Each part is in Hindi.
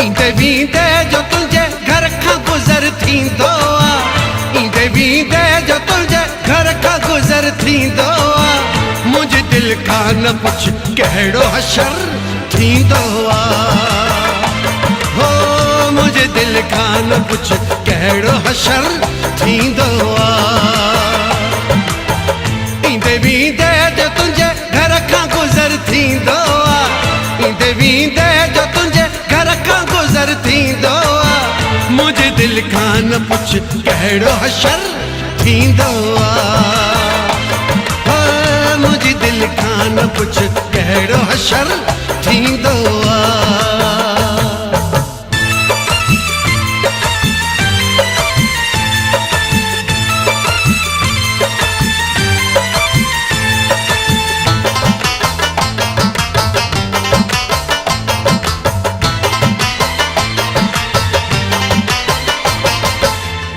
ईंदे वींदे जो तुंहिंजे घर खां गुज़र थींदो आहे, ईंदे वींदे जो तुंहिंजे घर खां गुज़र थींदो आहे। मुंहिंजे दिलि खां न पुछ कहिड़ो हशर थींदो आहे, हो मुंहिंजे दिलि खां न पुछ कहिड़ो हशर थींदो आहे। ईंदे वींदे जो तुंहिंजे घर खां गुज़र थींदो आहे, ईंदे वींदे जो तुंहिंजे घर खां गुज़र थींदो आहे। मुंहिंजे दिलि खां न पुछ कहिड़ो हशर थींदो आहे, मुंहिंजे दिलि खां न पुछ कहिड़ो हशर थींदो आहे।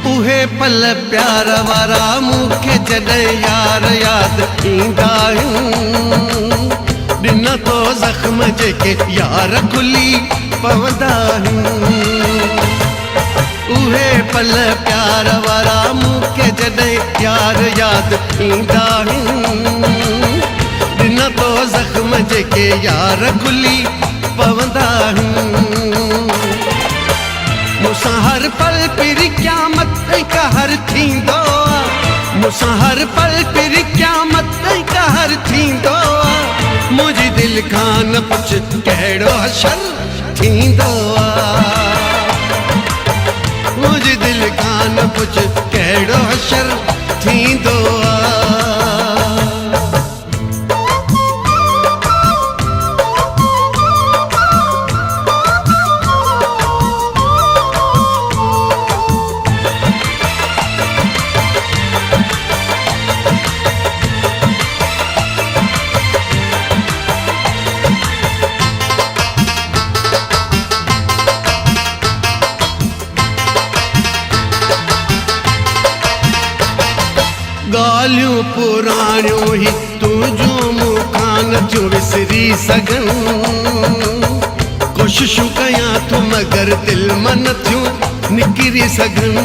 उहे पल प्यार वारा मूंखे जॾहिं यार यादि ईंदा आहिनि, ॾिन तो ज़ख़्म जेके यार खुली पवंदा आहिनि। उहे पल प्यार वारा मूंखे जॾहिं यार यादि ईंदा आहिनि, ॾिन तो ज़ख़्म जेके यार खुली पवंदा आहिनि। मूंसां हर पल पिरी क़यामत कहर थींदो आहे, मूंसां हर पल पिरी क़यामत कहर थींदो आहे। मुंहिंजी दिलि खां न पुछ कहिड़ो हशर थींदो आहे, मुंहिंजी दिलि खां न पुछ कहिड़ो हशर थींदो आहे। ॻाल्हियूं पुराणियूं ही तुंहिंजूं मूंखां नथियूं विसरी सघनि, कोशिशूं कयां तूं मगर दिलि मां नथियूं निकिरी सघनि।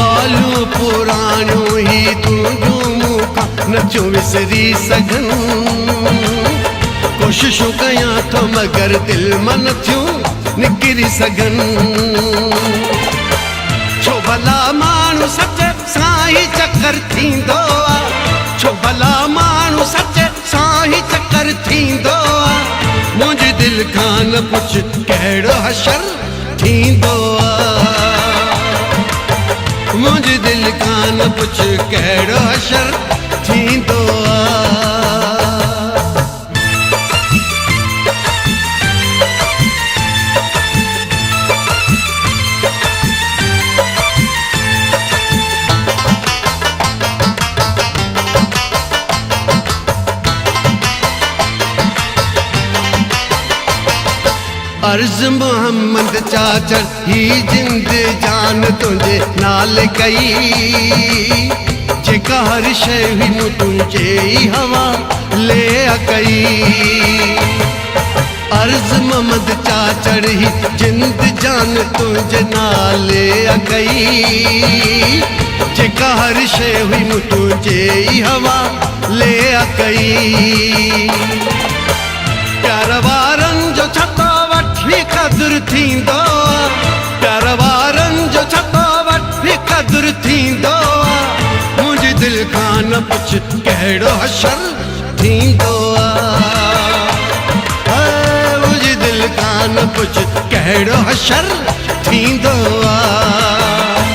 ॻाल्हियूं पुराणियूं ही तुंहिंजूं मूंखां नथियूं विसरी सघनि, कोशिशूं कयां थो मगर दिलि मां नथियूं निकिरी सघनि। छो भला माण्हू सच सां ई चकर थींदो आहे, छो भला माण्हू सच सां ई चकर थींदो आहे। मुंहिंजी दिलि खां न पुछ कहिड़ो हशर थींदो आहे, मुंहिंजी दिलि खां न पुछ कहिड़ो हशर थींदो आहे। अर्ज़ मोहम्मद चाचर ही जिंद जान तुंहिंजे नाल कई, जेका हर शइ हुई मूं तुंहिंजे ई हवाले कई। अर्ज़ मोहम्मद चाचर ही जिंद जान तुंहिंजे नाले कई, जेका हर शइ हुई मूं तुंहिंजे ई हवाले कई। प्यार वारनि जो छतो वठी क़दुरु थींदो आहे, प्यार वारनि जो छतो वठी क़दुरु थींदो आहे। मुंहिंजी दिलि खां न पुछ कहिड़ो हशर थींदो आहे, मुंहिंजी दिलि खां न पुछ कहिड़ो हशर थींदो आहे।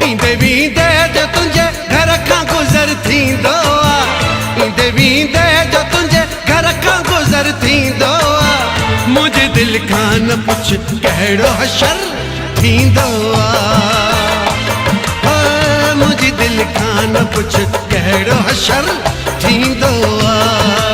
ईंदे वींदे जो तुंहिंजे घर खां गुज़र थींदो आहे, ईंदे वींदे जो तुंहिंजे घर खां गुज़र थींदो आहे। मुंहिंजे दिलि खां न पुछ कहिड़ो हशर थींदो आहे, मुंहिंजी दिलि खां न पुछ कहिड़ो हशर थींदो आहे।